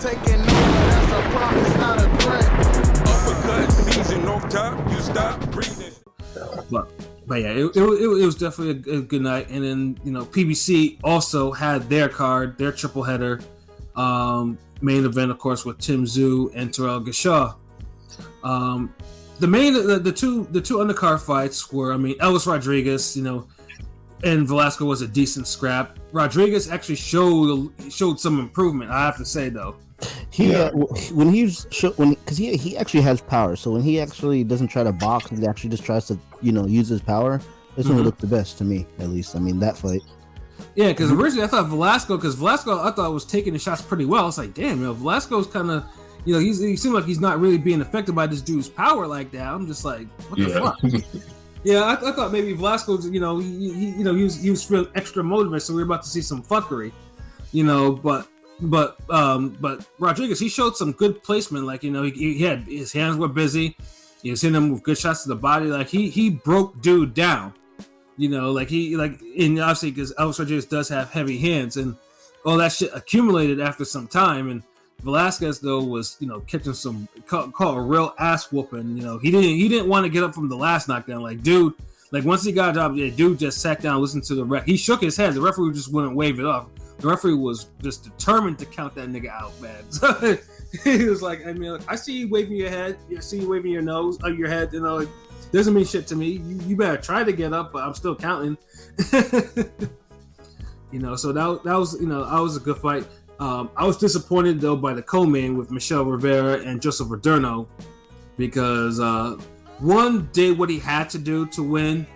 taking over, that's a promise, not a threat. Uppercut, season off top, you stop breathing. But yeah, it was definitely a good night. And then, PBC also had their card, their triple header, main event, of course, with Tim Tszyu and Terrell Gausha. The two undercard fights were, Elvis Rodriguez, and Velasco was a decent scrap. Rodriguez actually showed some improvement, I have to say, though. Because he actually has power. So when he actually doesn't try to box, he actually just tries to use his power. This one looked the best to me, at least. That fight. Yeah, because originally I thought Velasco I thought was taking the shots pretty well. It's like, damn, Velasco's kind of, he seems like he's not really being affected by this dude's power like that. I'm just like, what the fuck? Yeah, I thought maybe Velasco, he was feeling extra motivated, so we were about to see some fuckery, but Rodriguez, he showed some good placement. Like, he had, his hands were busy. He was hitting him with good shots to the body. Like, he broke dude down, and obviously because Elvis Rodriguez does have heavy hands, and all that shit accumulated after some time. And Velasquez, though, was, catching caught a real ass whooping. He didn't want to get up from the last knockdown. Like, dude, once he got dropped, dude just sat down, listened to the ref. He shook his head. The referee just wouldn't wave it off. The referee was just determined to count that nigga out, man. So he was like, I see you waving your head. I see you waving your nose, your head. It doesn't mean shit to me. You better try to get up, but I'm still counting. So that was, I was a good fight. I was disappointed, though, by the co-main with Michel Rivera and Joseph Adorno, because one did what he had to do to win,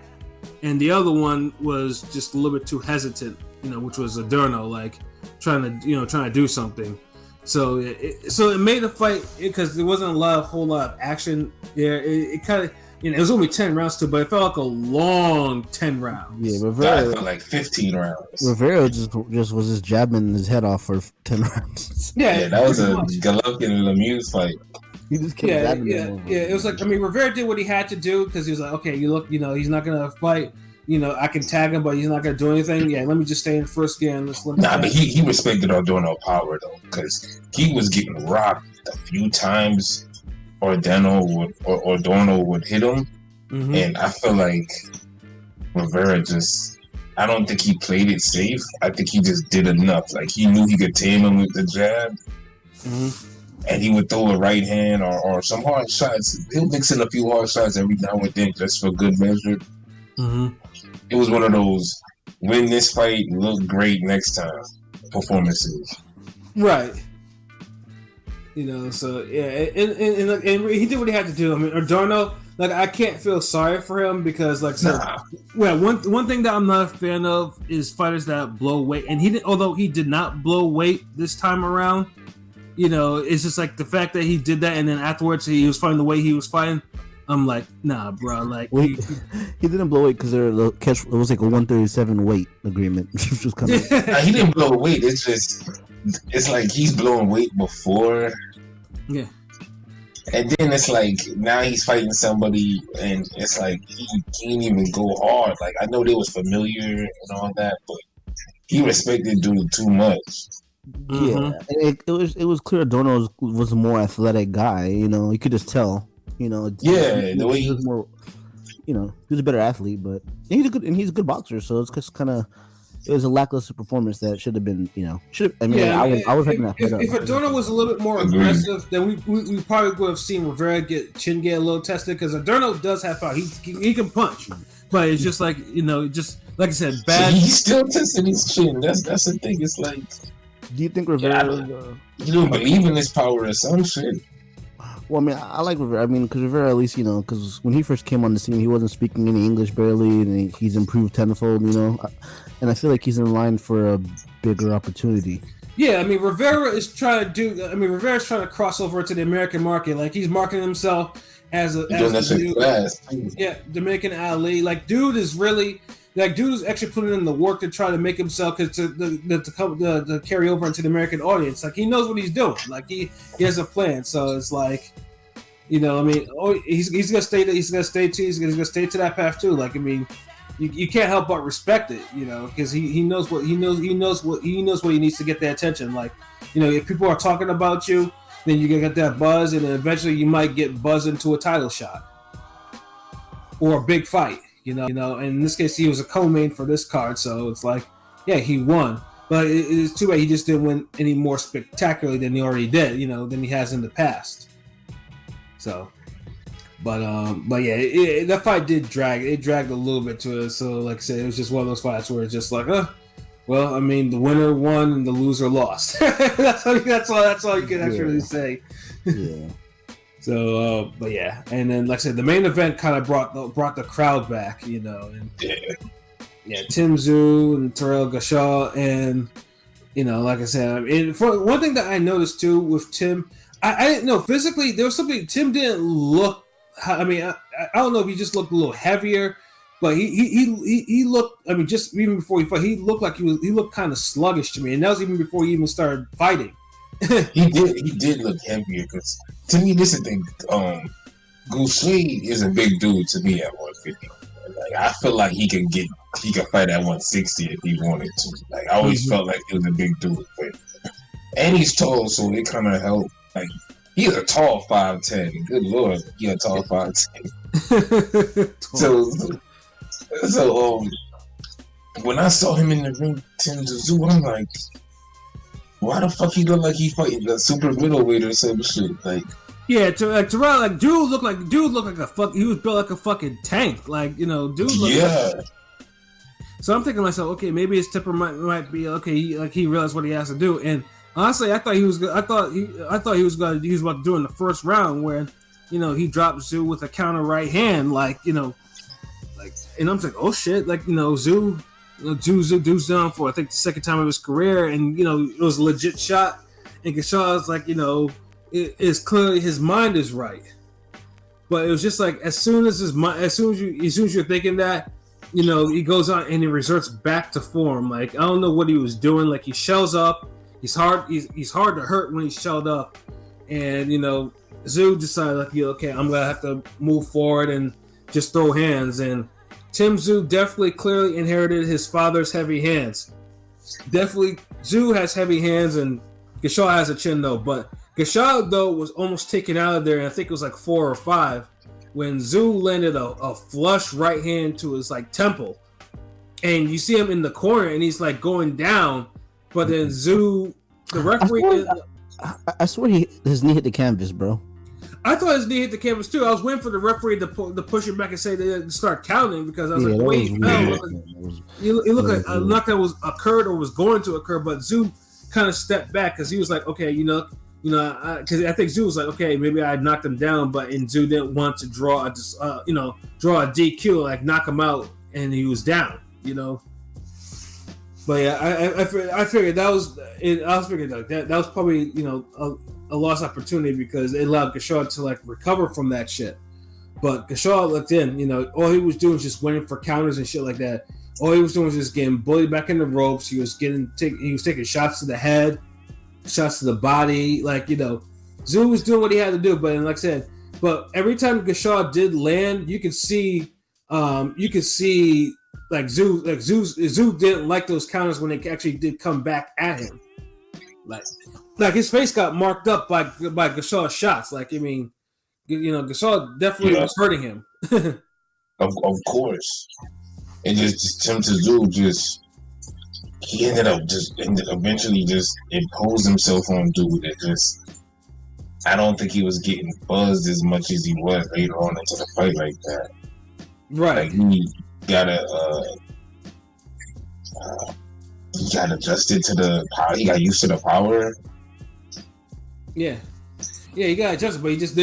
and the other one was just a little bit too hesitant, which was Adorno, trying to do something. So it made the fight, because there wasn't a whole lot of action there. It kind of, it was only 10 rounds too, but it felt like a long 10 rounds. Yeah, Rivera felt like 15 rounds. Rivera just was just jabbing his head off for 10 rounds. Yeah, that was a Golovkin and Lemieux fight. He just kept jabbing him over. Yeah, it was like, Rivera did what he had to do, because he was like, okay, he's not gonna fight. I can tag him, but he's not gonna do anything. Yeah, let me just stay in first gear and but he respected Adorno power, though, because he was getting rocked a few times. Adorno would hit him, and I feel like Rivera I don't think he played it safe. I think he just did enough. Like, he knew he could tame him with the jab, and he would throw a right hand or some hard shots. He'll mix in a few hard shots every now and then just for good measure. It was one of those win this fight, look great next time performances. Right. So yeah, and he did what he had to do. Adorno, I can't feel sorry for him, because, one thing that I'm not a fan of is fighters that blow weight, and although he did not blow weight this time around, it's just the fact that he did that, and then afterwards he was fighting the way he was fighting. I'm like, nah, bro. He didn't blow weight because it was like a 137 weight agreement. He didn't blow weight. It's like he's blowing weight before. Yeah. And then it's like, now he's fighting somebody, and it's like he can't even go hard. Like, I know they was familiar and all that, but he respected dude too much. Yeah, it was clear Adorno was a more athletic guy. You could just tell. The way he was more, he was a better athlete, but he's a good boxer. So it's just kind of. It was a lackluster performance that should have been, I was hoping that. If Adorno was a little bit more aggressive, then we probably would have seen Rivera get a little tested, because Adorno does have power. He can punch, but it's just just like I said, bad. So he's still testing his chin. That's the thing. It's like, do you think Rivera? You don't believe in his power or some shit? Well, I like Rivera. Because Rivera, at least, because when he first came on the scene, he wasn't speaking any English barely, and he's improved tenfold, and I feel like he's in line for a bigger opportunity. Yeah, Rivera is trying to Rivera's trying to cross over to the American market. Like, he's marketing himself as a Dominican Ali. Dude is really. Dude is actually putting in the work to try to make himself to carry over into the American audience. He knows what he's doing. He has a plan. So it's he's gonna stay to that path too. you can't help but respect it, you know, because he knows what he knows what he needs to get their attention. Like, you know, if people are talking about you, then you get that buzz, and then eventually you might get buzzed into a title shot or a big fight, you know. And in this case, he was a co-main for this card, so it's like, yeah, he won, but it's too bad he just didn't win any more spectacularly than he already did, you know, than he has in the past. So. But yeah, that fight did drag. It dragged a little bit to it. So, like I said, it was just one of those fights where it's just like, well, I mean, the winner won and the loser lost. that's all you can actually say. Yeah. So, but yeah, and then like I said, the main event kind of brought the crowd back, you know, and yeah, Tim Tszyu and Terrell Gausha, and you know, like I said, for one thing that I noticed too with Tim, I didn't know physically there was something. Tim didn't look. I mean, I don't know if he just looked a little heavier, but he looked. I mean, just even before he fought, he looked like he looked kind of sluggish to me, and that was even before he even started fighting. He did look heavier because to me, this is the thing. Gausha is a big dude to me at 150. Like, I feel like he can fight at 160 if he wanted to. Like, I always felt like he was a big dude, and he's tall, so it kind of helped. Like. He's a tall 5'10". Good lord, he's a tall 5'10". So when I saw him in the ring, Tim Tszyu, I'm like, why the fuck he look like he fighting a super middleweight or some shit? Like, yeah, Terrell, like dude looked like a fuck. He was built like a fucking tank, like, you know, dude. So I'm thinking to myself, okay, maybe his temper might be okay. He realized what he has to do, and. Honestly, I thought he was about to do in the first round where, you know, he dropped Tszyu with a counter right hand, like, you know, like, and I'm like, oh shit, like, you know, Tszyu's down for I think the second time of his career, and you know, it was a legit shot, and Gausha's like, you know, it's clearly his mind is right, but it was just like as soon as you're thinking that, you know, he goes on and he resorts back to form. Like, I don't know what he was doing, like he shells up. He's hard to hurt when he's shelled up, and you know, Tszyu decided like, yeah, okay, I'm gonna have to move forward and just throw hands. And Tim Tszyu definitely clearly inherited his father's heavy hands. Definitely, Tszyu has heavy hands, and Gausha has a chin though. But Gausha though was almost taken out of there, and I think it was like 4 or 5 when Tszyu landed a flush right hand to his like temple, and you see him in the corner, and he's like going down. But then Tszyu, the referee... I swear his knee hit the canvas, bro. I thought his knee hit the canvas too. I was waiting for the referee to push him back and say to start counting, because I was like, the way he fell, it looked like a knockout was occurred or was going to occur, but Tszyu kind of stepped back because he was like, okay, because I think Tszyu was like, okay, maybe I knocked him down, but Tszyu didn't want to draw a DQ, like knock him out, and he was down, you know. But yeah, I figured that was it. I was figuring like that was probably, you know, a lost opportunity because it allowed Gausha to like recover from that shit. But Gausha looked in, you know, all he was doing was just waiting for counters and shit like that. All he was doing was just getting bullied back in the ropes. He was taking shots to the head, shots to the body, like, you know, Tszyu was doing what he had to do. But like I said, but every time Gausha did land, you could see like Tszyu didn't like those counters when they actually did come back at him. Like his face got marked up by Gausha's shots. Like, I mean, you know, Gausha definitely was hurting him. of course. And just Tim Tszyu he ended up eventually just imposed himself on dude. It just, I don't think he was getting buzzed as much as he was later on into the fight like that. Right. Like, he got adjusted to the power. He got used to the power. Yeah, he got adjusted, but he just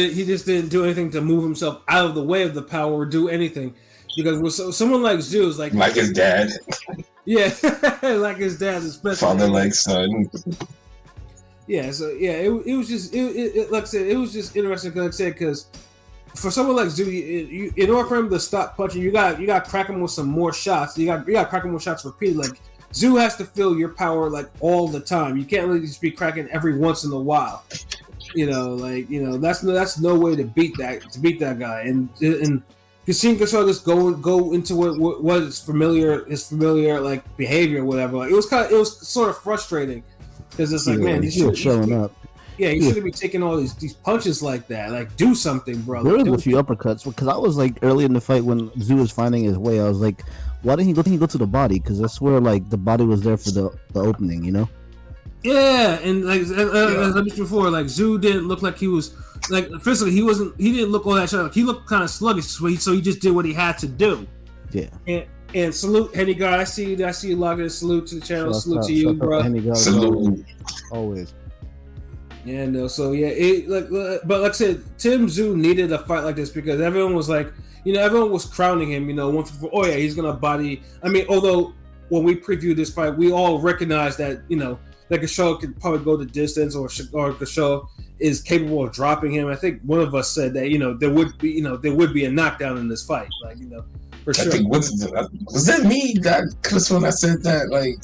didn't do anything to move himself out of the way of the power or do anything. Because with someone like Tszyu is like his dad. Yeah, like his dad, especially father like son. Yeah, so yeah, it was just like I said, it was just interesting because for someone like Tszyu, in order for him to stop punching, you got to crack him with some more shots. You got to crack him with shots repeatedly. Like Tszyu has to feel your power like all the time. You can't really just be cracking every once in a while. You know, like, you know, that's no way to beat that guy. And seeing Gausha just go into what was his familiar like behavior or whatever. Like, it was sort of frustrating because it's like, man, he was showing up. Yeah, you shouldn't be taking all these punches like that. Like, do something, bro. There was a few uppercuts because I was like early in the fight when Tszyu was finding his way. I was like, why didn't he go to the body? Because that's where like the body was there for the opening, you know? Yeah, and like as I mentioned before, like Tszyu didn't look like he was like physically he didn't look all that shit. Like, he looked kind of sluggish, so he just did what he had to do. Yeah. And salute, Henny guy. I see you logging in. Salute to the channel. Salute to you, bro. Salute. Always. Yeah, no. So yeah, but like I said, Tim Tszyu needed a fight like this because everyone was like, everyone was crowning him. 154. Oh yeah, he's gonna body. I mean, although when we previewed this fight, we all recognized that that Gausha could probably go the distance, or Gausha is capable of dropping him. I think one of us said that there would be a knockdown in this fight, like for sure. I think was that me? Because when I said that, like.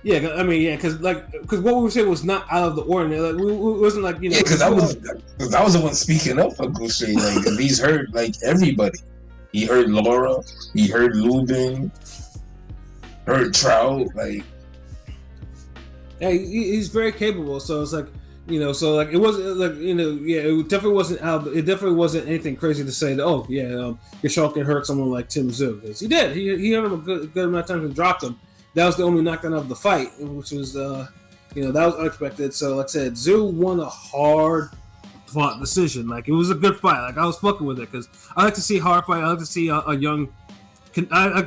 Yeah, I mean, yeah, because what we were saying was not out of the ordinary. Like, we wasn't like Yeah, because I was the one speaking up for Gausha. Like, he's heard like everybody. He heard Laura. He heard Lubin. Heard Trout. Like, yeah, he's very capable. So it's like so like it wasn't like yeah, it definitely wasn't out. It definitely wasn't anything crazy to say that. Oh yeah, Gausha can hurt someone like Tim Tszyu, because he did. He hurt him a good amount of times and dropped him. That was the only knockdown of the fight, which was, that was unexpected. So, like I said, Tszyu won a hard-fought decision. Like, it was a good fight. Like, I was fucking with it because I like to see hard fight. I like to see I like to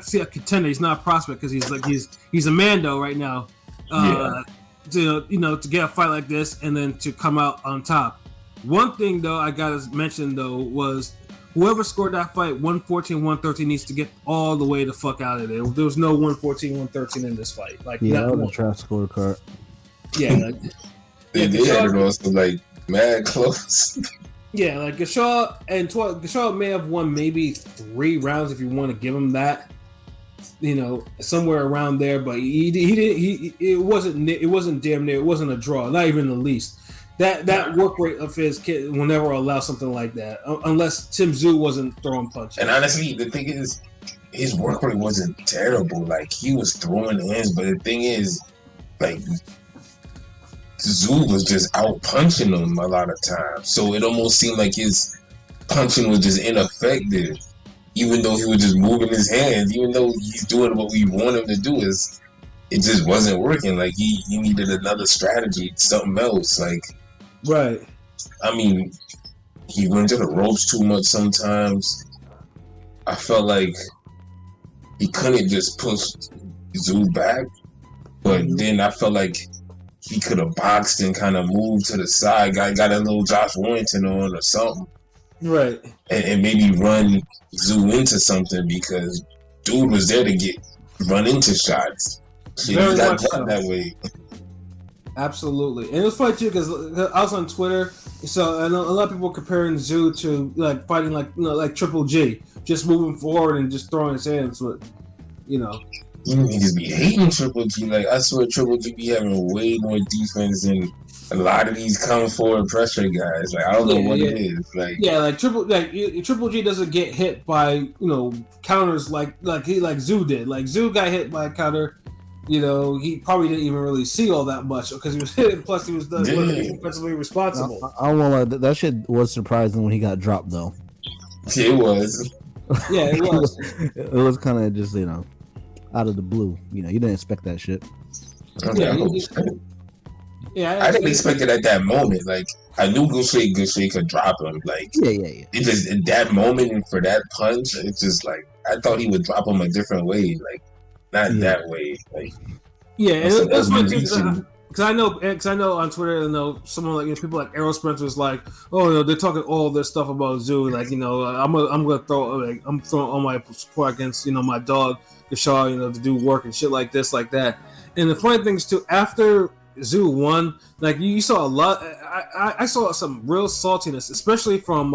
see a contender. He's not a prospect because he's a Mando right now. To get a fight like this and then to come out on top. One thing though I gotta mention though was, whoever scored that fight, 114, 113, needs to get all the way the fuck out of there. There was no 114, 113 in this fight. Like, that was a trash scorecard. Yeah, like, they had it also like mad close. Yeah, like Gausha may have won maybe 3 rounds if you want to give him that. Somewhere around there, but it wasn't damn near. It wasn't a draw, not even the least. That work rate of his kid will never allow something like that, unless Tim Tszyu wasn't throwing punches. And honestly, the thing is, his work rate wasn't terrible. Like, he was throwing hands, but the thing is, like, Tszyu was just out punching him a lot of times. So it almost seemed like his punching was just ineffective, even though he was just moving his hands. Even though he's doing what we want him to do, it just wasn't working. Like, he needed another strategy, something else. Like. Right. I mean, he went to the ropes too much sometimes. I felt like he couldn't just push Tszyu back, but then I felt like he could have boxed and kind of moved to the side, got a little Josh Warrington on or something. Right. And maybe run Tszyu into something, because dude was there to run into shots. He got that way. Absolutely, and it was funny too because I was on Twitter, so I know a lot of people comparing Tszyu to like fighting like Triple G, just moving forward and just throwing his hands. But you niggas be hating Triple G. Like, I swear Triple G be having way more defense than a lot of these come forward pressure guys. Like, I don't know what it is. Like, Triple G doesn't get hit by counters like Tszyu did. Like, Tszyu got hit by a counter. He probably didn't even really see all that much because he was hit. Plus, he was defensively responsible. I won't lie, that shit was surprising when he got dropped, though. It was. Yeah, it was. It was kind of just out of the blue. You didn't expect that shit. Okay, I didn't expect it at that moment. Like, I knew Gausha could drop him. Like, yeah. It just in that moment and for that punch, it's just like I thought he would drop him a different way. Like. Not that way, like and that's funny too, because I know on Twitter, someone like people like Errol Spencer was like, oh, they're talking all this stuff about Tszyu, like I'm throwing all my support against my dog Gausha, to do work and shit like this, like that. And the funny thing is too, after Tszyu won, like you saw a lot. I saw some real saltiness, especially from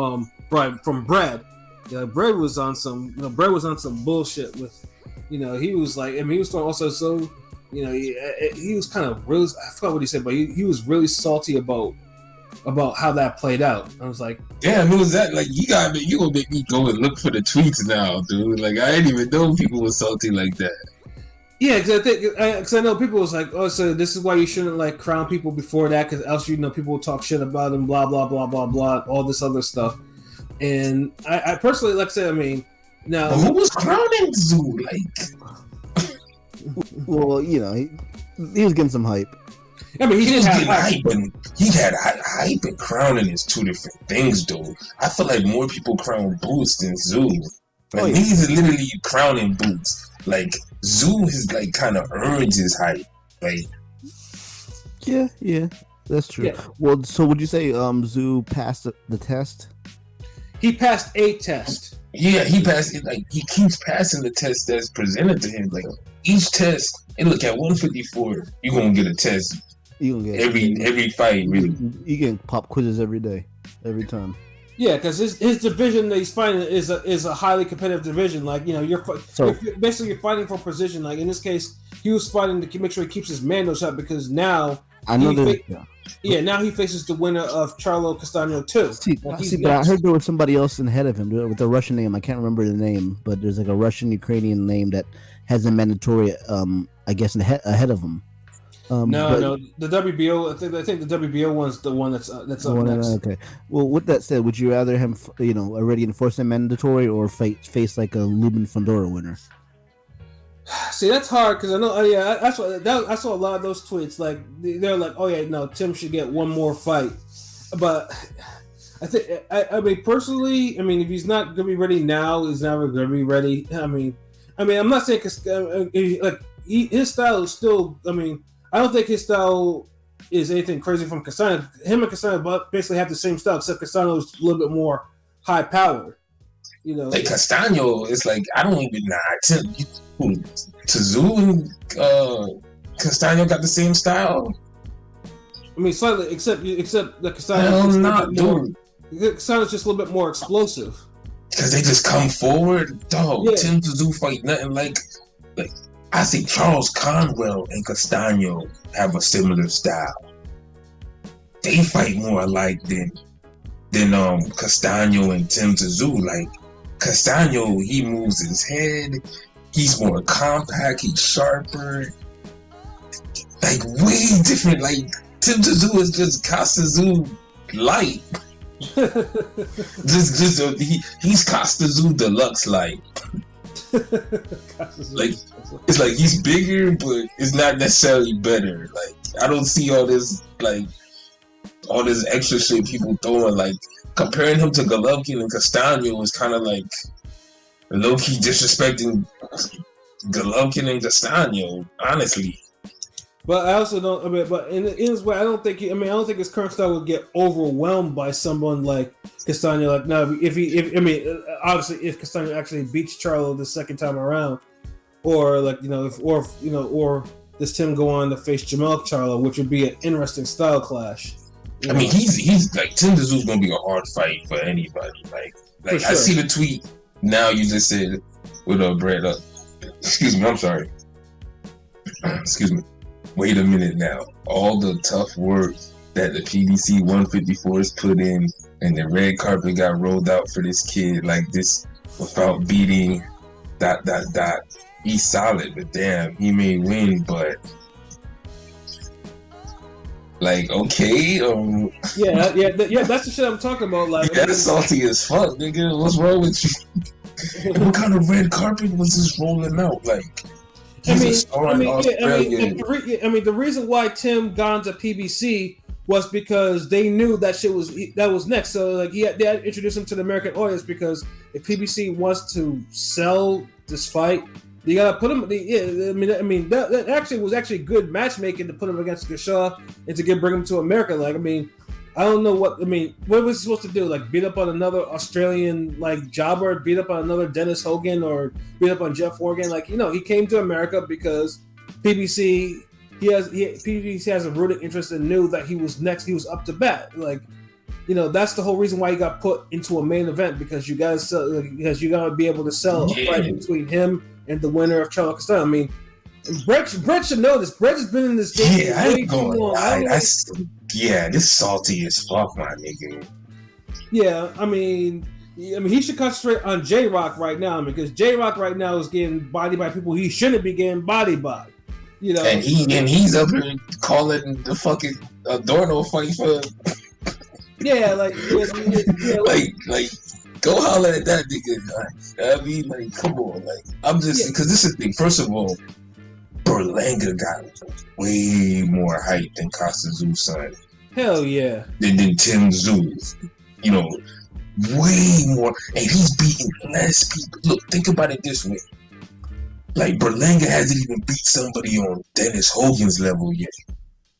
Brad. Yeah, Brad was on some bullshit with. He was like, he was also so, he was kind of really, I forgot what he said, but he was really salty about about how that played out. I was like, damn, it was that like you gonna make me go and look for the tweets now, dude. Like I didn't even know people were salty like that. Yeah, because I know people was like, oh, so this is why you shouldn't like crown people before that, because else people will talk shit about them, blah blah blah blah blah, all this other stuff. And I personally, like I said, I mean, now but who was crowning Tszyu? Like, well, he was getting some hype. I mean, he was getting hype, and he had hype, and crowning is two different things, though. I feel like more people crown Boots than Tszyu. Like niggas is literally crowning Boots. Like Tszyu has like kind of earned his hype. Like, yeah, that's true. Yeah. Well, so would you say Tszyu passed the test? He passed a test. Yeah, he passed it. Like he keeps passing the test that's presented to him. Like each test, and look at 154, you gonna get a test. You gonna get every fight. Really, you getting pop quizzes every day, every time. Yeah, because his division that he's fighting is a highly competitive division. Like you're basically fighting for position. Like in this case, he was fighting to make sure he keeps his Mando shot because now I know now he faces the winner of Charlo Castaño too. But I heard there was somebody else ahead of him with a Russian name. I can't remember the name, but there's like a Russian Ukrainian name that has a mandatory, I guess, ahead of him. No, the WBO. I think the WBO one's the one that's up next. Okay. Well, with that said, would you rather him, already enforce a mandatory or face like a Lubin Fondora winner? See, that's hard because I know. Yeah, I saw a lot of those tweets. Like they're like, "Oh yeah, no, Tim should get one more fight." But I think, I mean, personally, I mean, if he's not gonna be ready now, he's never gonna be ready. I mean, I'm not saying his style is still. I mean. I don't think his style is anything crazy from Castaño. Him and Castaño basically have the same style, except Castaño is a little bit more high powered. Like Castaño is like I don't even Tszyu and Castaño got the same style. I mean, slightly, except the Castaño. Hell not, dude. Castaño's just a little bit more explosive. Because they just come forward, dog. Yeah. Tim Tszyu fight nothing like. I think Charles Conwell and Castaño have a similar style. They fight more alike than Castaño and Tim Tszyu. Like Castaño, he moves his head. He's more compact. He's sharper. Like way different. Like Tim Tszyu is just Costa Tszyu light. He's Costa Tszyu deluxe light. Like it's like he's bigger, but it's not necessarily better. Like I don't see all this extra shit people throwing. Like comparing him to Golovkin and Castaño is kind of like low key disrespecting Golovkin and Castaño, honestly. But I also don't. I mean, but in his way, I don't think his current style would get overwhelmed by someone like Castaño. Like now, obviously, if Castaño actually beats Charlo the second time around, or like or does Tim go on to face Jamel Charlo, which would be an interesting style clash. I mean, he's like Tim Tszyu gonna be a hard fight for anybody. Like sure. I see the tweet now. You just said with Brad up. Excuse me. I'm sorry. Excuse me. Wait a minute now. All the tough work that the PBC 154s put in and the red carpet got rolled out for this kid like this without beating ... He's solid, but damn, he may win, but like okay, yeah, that's the shit I'm talking about. Like that's salty as fuck, nigga. What's wrong with you? What kind of red carpet was this rolling out? Like the reason why Tim got into PBC was because they knew that was next. So like they had to introduce him to the American audience because if PBC wants to sell this fight, you gotta put him. That actually was good matchmaking to put him against Gausha and to bring him to America. Like I don't know what was he supposed to do? Like beat up on another Australian like jobber, beat up on another Dennis Hogan, or beat up on Jeff Morgan? Like he came to America because PBC has a rooted interest and knew that he was next. He was up to bat. Like that's the whole reason why he got put into a main event because you gotta be able to sell a fight between him and the winner of Charlo Castaño. I mean, Brett should know this. Brett has been in this game Yeah, I way ain't too going. long. This salty as fuck, my nigga. Yeah, I mean, he should concentrate on J-Rock right now because J-Rock right now is getting bodied by people he shouldn't be getting bodied by. You know, and he's up here calling the fucking Adorno fight for. Yeah, like go holler at that nigga. I mean, like, come on, like, I'm just because this is the thing. First of all, Berlanga got way more hype than Costa Tszyu's son. Hell yeah. Than Tim Tszyu. You know, way more, and he's beating less people. Look, think about it this way. Like, Berlanga hasn't even beat somebody on Dennis Hogan's level yet.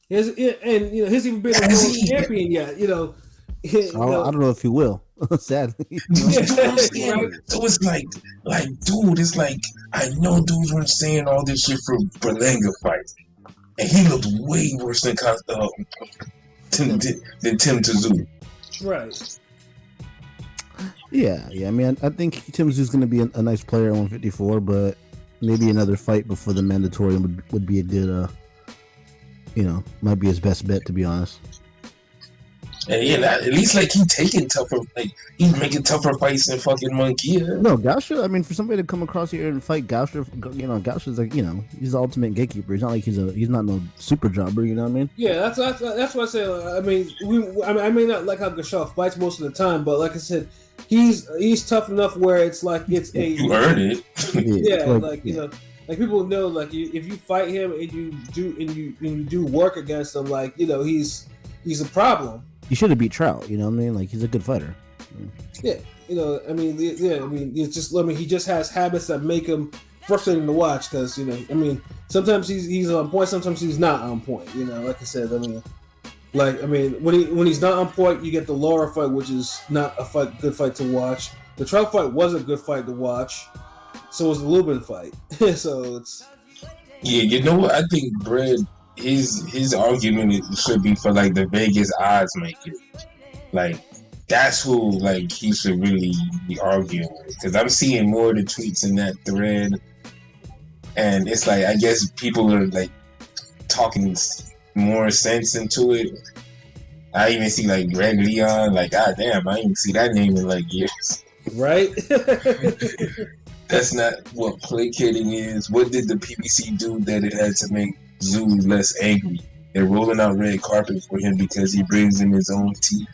Hasn't even been a world champion yet. I don't know if he will. Sadly. So it's like, dude, it's like I know dudes were saying all this shit for Berlanga fight, and he looked way worse than Tim Tszyu. Right. Yeah. I mean, I think Tim Tszyu is going to be a nice player at 154, but maybe another fight before the mandatory would be a good, might be his best bet, to be honest. And at least like he's taking tougher, like he's making tougher fights than fucking Munguia. No, Gausha. I mean, for somebody to come across here and fight Gausha, Gausha's like, he's the ultimate gatekeeper. He's not like he's not no super jobber. You know what I mean? Yeah, that's what I say. I mean, I may not like how Gausha fights most of the time, but like I said, he's tough enough where it's like it's a you earn it. Yeah, like people know, like if you fight him and you do work against him, like he's a problem. He should have beat Trout, you know what I mean? Like, he's a good fighter. Yeah, it's just, he just has habits that make him frustrating to watch because, sometimes he's on point, sometimes he's not on point, like I said, when he's not on point, you get the Laura fight, which is not a good fight to watch. The Trout fight was a good fight to watch, so was the Lubin fight. So it's... Yeah, you know what? I think Brad... His argument should be for like the Vegas odds maker. Like that's who like he should really be arguing with. Because I'm seeing more of the tweets in that thread, and it's like I guess people are like talking more sense into it. I even see like Greg Leon, like god damn, I didn't see that name in like years. Right? That's not what placating is. What did the PBC do that it had to make Tszyu less angry? They're rolling out red carpet for him because he brings in his own teeth,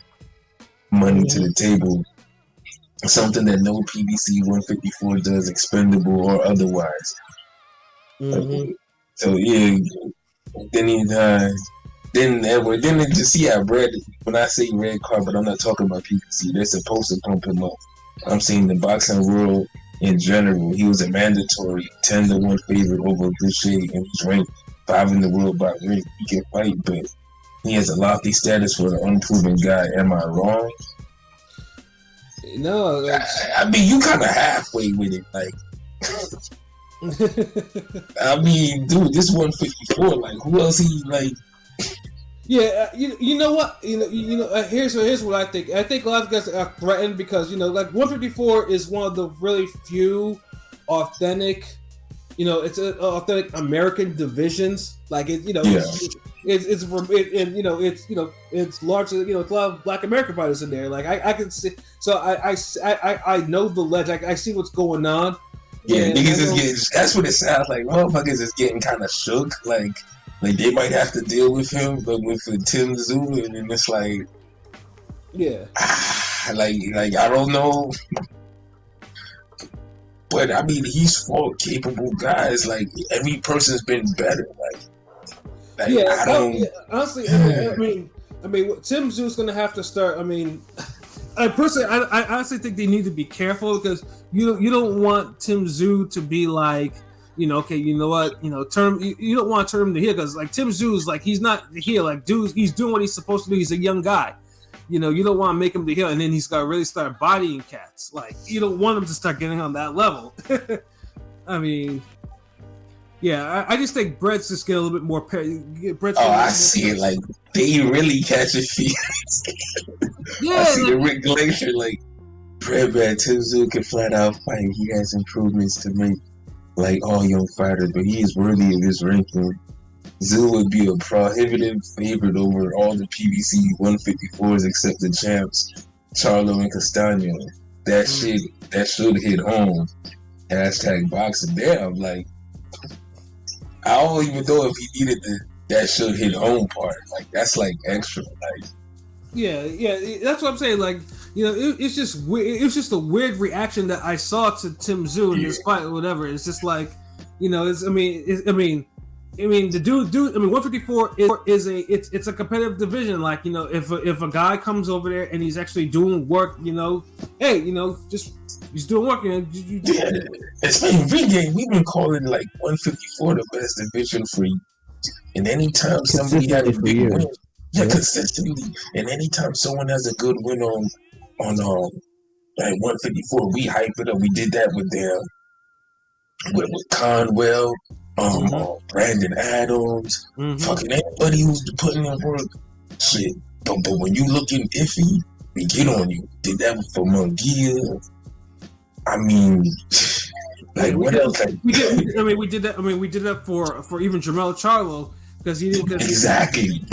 money to the table. Something that no PBC 154 does, expendable or otherwise. Mm-hmm. So yeah, then it just Brad. When I say red carpet, I'm not talking about PBC. They're supposed to pump him up. I'm saying the boxing world in general. He was a mandatory 10-1 favorite over Boucher, and he's ranked 5 in the world by ring. He can fight, but he has a lofty status for an unproven guy. Am I wrong? No, I mean you kind of halfway with it. Like, I mean, dude, this 154. Like, who else he like? Yeah, you know what? Here's what I think. I think a lot of guys are threatened because like 154 is one of the really few authentic. It's authentic American divisions. Like it's largely it's a lot of Black American fighters in there. Like I can see, so I know the ledge. I see what's going on. Yeah, niggas is getting. That's what it sounds like. Motherfuckers is getting kind of shook. Like they might have to deal with him, but with Tim Tszyu, and then it's like, yeah, like I don't know. But I mean, he's fought capable guys. Like every person's been better. Like yeah. I don't. Yeah, honestly, I mean, Tim Tszyu is going to have to start. I mean, I honestly think they need to be careful because you don't want Tim Tszyu to be like, okay, you know what, you don't want to turn him to heel because like Tim Tszyu is like he's not the heel. Like dude, he's doing what he's supposed to do. He's a young guy. You don't want to make him the heel, and then he's got to really start bodying cats. Like, you don't want him to start getting on that level. I mean, yeah, I just think Brett's just get a little bit more. I see it. Like, they really catch a feelings. Yeah, I see the Rick Glacier, like, Brett Tim Tszyu can flat out fight. He has improvements to make. like all young fighters, but he is worthy of his ranking. Tszyu would be a prohibitive favorite over all the PBC 154s except the champs, Charlo and Castaño. That should hit home. Hashtag boxing. Damn, like I don't even know if he needed that should hit home part. Like that's like extra. Like yeah, that's what I'm saying. Like it's just weird. It's just a weird reaction that I saw to Tim Tszyu in this fight or whatever. It's just like it's. I mean, the dude. I mean, 154 is it's a competitive division. Like if a guy comes over there and he's actually doing work, hey, just he's doing work. It's been ring. We've been calling like 154 the best division for years. And anytime somebody had a big win, consistently. And anytime someone has a good win on like 154, we hype it up. We did that with them, with Conwell. Brandon Adams, fucking anybody who's putting in work, shit. But when you looking iffy, we get on you. Did that for Munguia. I mean, like what else? We did that. We did that for even Jermell Charlo because he didn't. Exactly.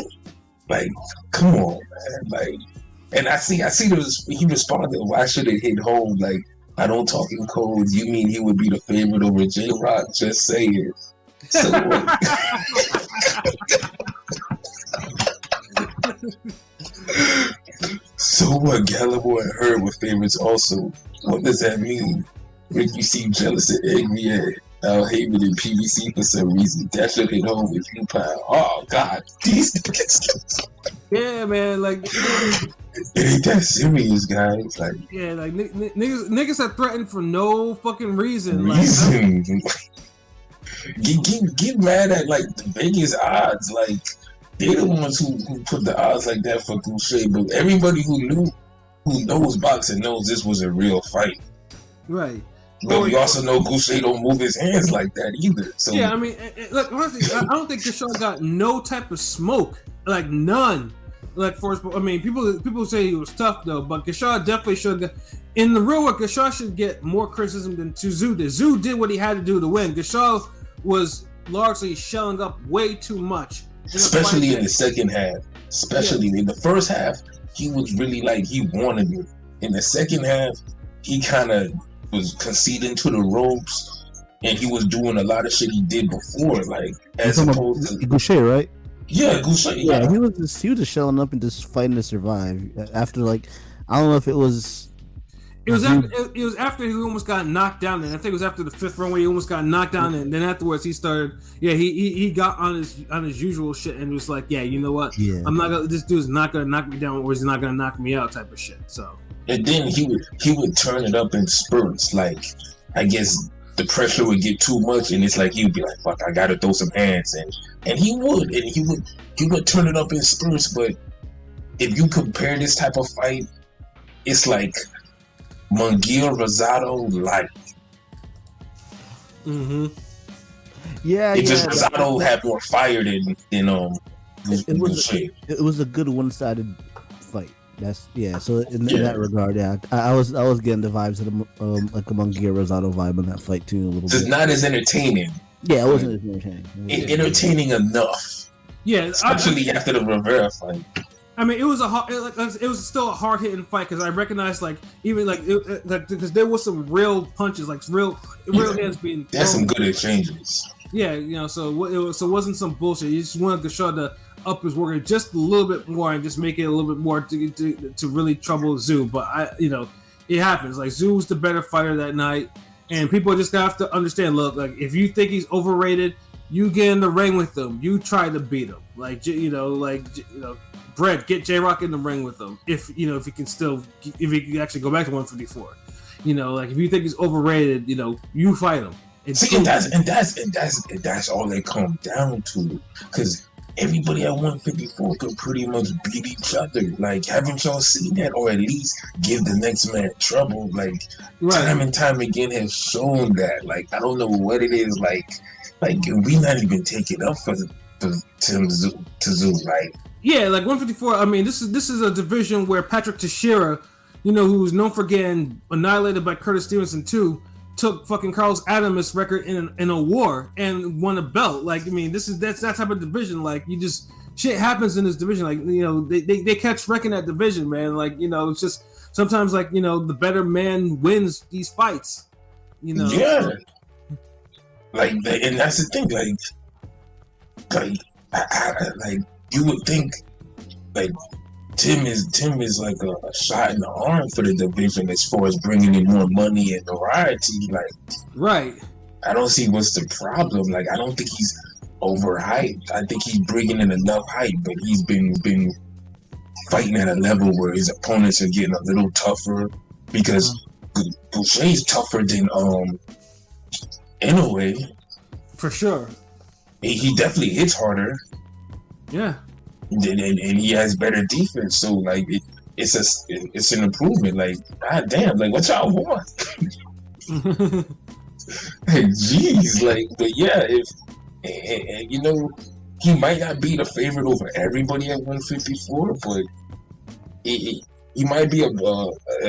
Like, come on, man. Like, and I see. He responded. Why should it hit home? Like, I don't talk in codes. You mean he would be the favorite over J Rock? Just say it. So what? So what? Gallimore and Herb were favorites also. What does that mean? Make you seem jealous and angry at Al Heyman and PBC for some reason. That should hit home with you, pal. Oh God, these niggas. Yeah, man. Like, it ain't that serious, guys. Like, yeah, like niggas are threatened for no fucking reason. Get mad at like the biggest odds. Like they're the ones who put the odds like that for Gausha. But everybody who knows boxing knows this was a real fight. Right. But we also know Gausha don't move his hands like that either. So yeah, I mean, look, honestly, I don't think Gausha got no type of smoke, like none. Like for I mean, people say he was tough though, but Gausha definitely should. In the real world, Gausha should get more criticism than Tszyu did. Tszyu did what he had to do to win. Gausha was largely shelling up way too much, especially in the second half. Especially in the first half, he was really like he wanted it. In the second half, he kind of was conceding to the ropes, and he was doing a lot of shit he did before, like as opposed to Gausha, right? Yeah, Gausha. Yeah, he was just shelling up and just fighting to survive. After like, I don't know if it was. It was after he almost got knocked down, and I think it was after the fifth round where he almost got knocked down, and then afterwards he started. Yeah, he got on his usual shit and was like, yeah, you know what? Yeah, I'm not gonna. This dude's not gonna knock me down, or he's not gonna knock me out, type of shit. So. And then he would turn it up in spurts. Like I guess the pressure would get too much, and it's like he would be like, "Fuck, I gotta throw some hands," and he would turn it up in spurts. But if you compare this type of fight, it's like Munguia Rosado light. Yeah, just Rosado had more fire than it was a good one-sided fight. That's So in that regard, I was getting the vibes of the like a Munguia Rosado vibe in that fight too a little bit. It's not as entertaining. Yeah, it wasn't as entertaining. Entertaining enough. Yeah, especially after the Rivera fight. I mean, it was still a hard hitting fight because I recognized because there was some real punches, like real hands being. That's some good exchanges. Yeah, so it wasn't some bullshit. You just wanted Gausha to up his work just a little bit more and just make it a little bit more to really trouble Tszyu. But it happens. Like Tszyu was the better fighter that night, and people just have to understand. Look, like if you think he's overrated, you get in the ring with him. You try to beat him. Brett, get J Rock in the ring with him. If he can actually go back to 154. If you think he's overrated, you fight him. And that's all they come down to, because everybody at 154 could pretty much beat each other. Like, haven't y'all seen that, or at least give the next man trouble? Like, time and time again has shown that. Like, I don't know what it is. Like we not even taking up for Tim Tszyu, like. Yeah, like 154. I mean, this is a division where Patrick Teixeira, who's known for getting annihilated by Curtis Stevenson too, took fucking Carlos Adames' record in a war and won a belt. Like, I mean, that's that type of division. Like, you just shit happens in this division. Like, you know, they catch wreck in that division, man. Like, you know, it's just sometimes, like, you know, the better man wins these fights. You know, yeah. Like, and that's the thing. Like you would think, like. Tim is like a shot in the arm for the division as far as bringing in more money and notoriety. Like, right. I don't see what's the problem. Like, I don't think he's overhyped. I think he's bringing in enough hype, but he's been fighting at a level where his opponents are getting a little tougher because Gausha's tougher than Inoue. For sure. He definitely hits harder. Yeah. And he has better defense, so like it's an improvement. Like, god damn, like what y'all want? Jeez, like, but yeah, if you know, he might not be the favorite over everybody at 154, but he might be at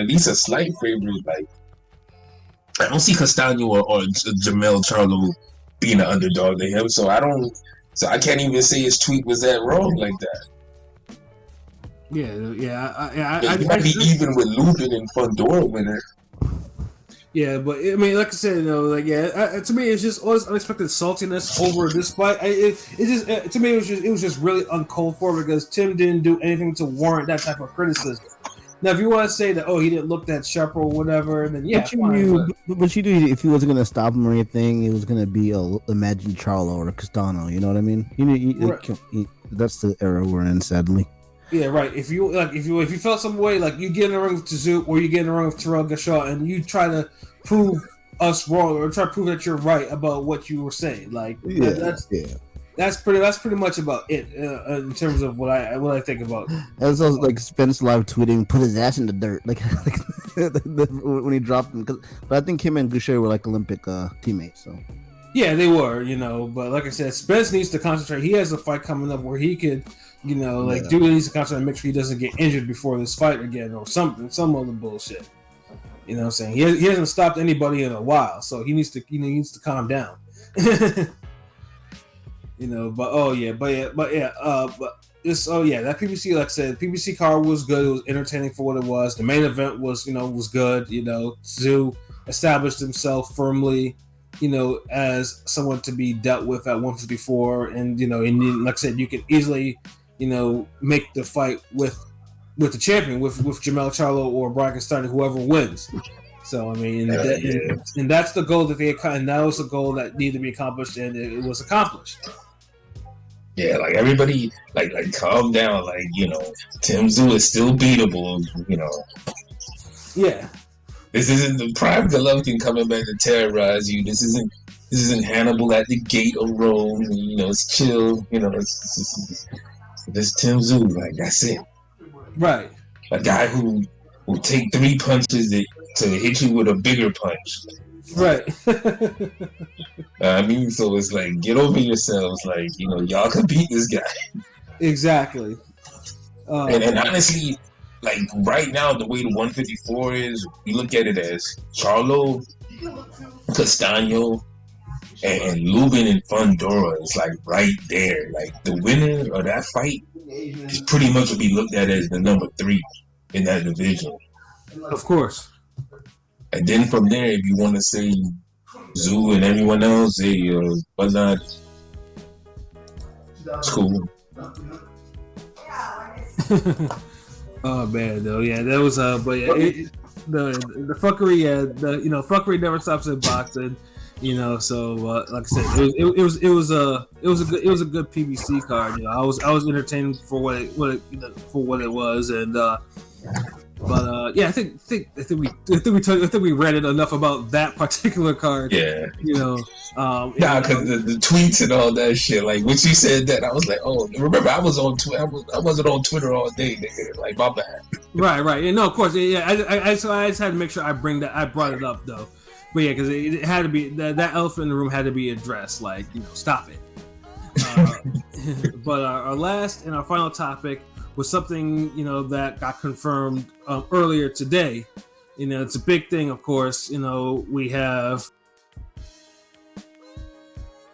least a slight favorite. Like, I don't see Castaño or Jamel Charlo being an underdog to him, so I can't even say his tweet was that wrong like that. Yeah. He might be even with Lubin and Fundora winner. Yeah, but I mean, like I said, you know, like to me, it's just all this unexpected saltiness over this fight. To me, it was just really uncalled for because Tim didn't do anything to warrant that type of criticism. Now, if you want to say that, he didn't look that sharp or whatever, then yeah, but you knew if he wasn't going to stop him or anything, it was going to be imagine Charlo or Castano. You know what I mean? That's the era we're in, sadly. Yeah, right. If you felt some way, like you get in the ring with Tszyu or you get in the ring with Terrell Gausha and you try to prove us wrong or try to prove that you're right about what you were saying, like that's pretty much about it in terms of what I think about. That's also like Spence live tweeting, put his ass in the dirt, like when he dropped him. But I think him and Gausha were like Olympic teammates. So yeah, they were, you know. But like I said, Spence needs to concentrate. He has a fight coming up where he could, you know, Dude needs to concentrate and make sure he doesn't get injured before this fight again or some other bullshit. You know what I'm saying? He hasn't stopped anybody in a while, so he needs to calm down. You know, but that PBC, like I said, PBC card was good. It was entertaining for what it was. The main event was good. You know, Tszyu established himself firmly, you know, as someone to be dealt with at 154, and you know, and like I said, you can easily, you know, make the fight with the champion, with Jamel Charlo or Brian Castaño, whoever wins. So I mean, and that's the goal that and that was the goal that needed to be accomplished, and it was accomplished. Yeah, like everybody, like calm down. Like, you know, Tim Tszyu is still beatable. You know. Yeah. This isn't the Prime Golovkin coming back to terrorize you. This isn't Hannibal at the gate of Rome. You know, it's chill. You know, this Tim Tszyu. Like, that's it. Right. A guy who will take 3 punches to hit you with a bigger punch. Right. I mean, so it's like, get over yourselves. Like, you know, y'all can beat this guy. Exactly. And honestly, like right now, the way the 154 is, we look at it as Charlo, Castaño, and Lubin and Fundora is like right there. Like the winner of that fight is pretty much will be looked at as the number 3 in that division. Of course. And then from there, if you want to say Tszyu and everyone else, hey, whatnot, it's cool. Oh man, though, yeah, that was but yeah, the fuckery, fuckery never stops in boxing, you know. So like I said, it was a good PBC card. You know, I was entertained for what it was, and but yeah, I think we read it enough about that particular card. Yeah, you know, because the tweets and all that shit. Like when you said that, I was like, oh, remember I was on Twitter. I wasn't on Twitter all day, nigga. Like my bad. Right. Yeah, no, of course. Yeah, I just had to make sure I brought it up though. But yeah, because it had to be that elephant in the room had to be addressed. Like, you know, stop it. But our last and our final topic was something, you know, that got confirmed earlier today, You know, it's a big thing, of course. You know, we have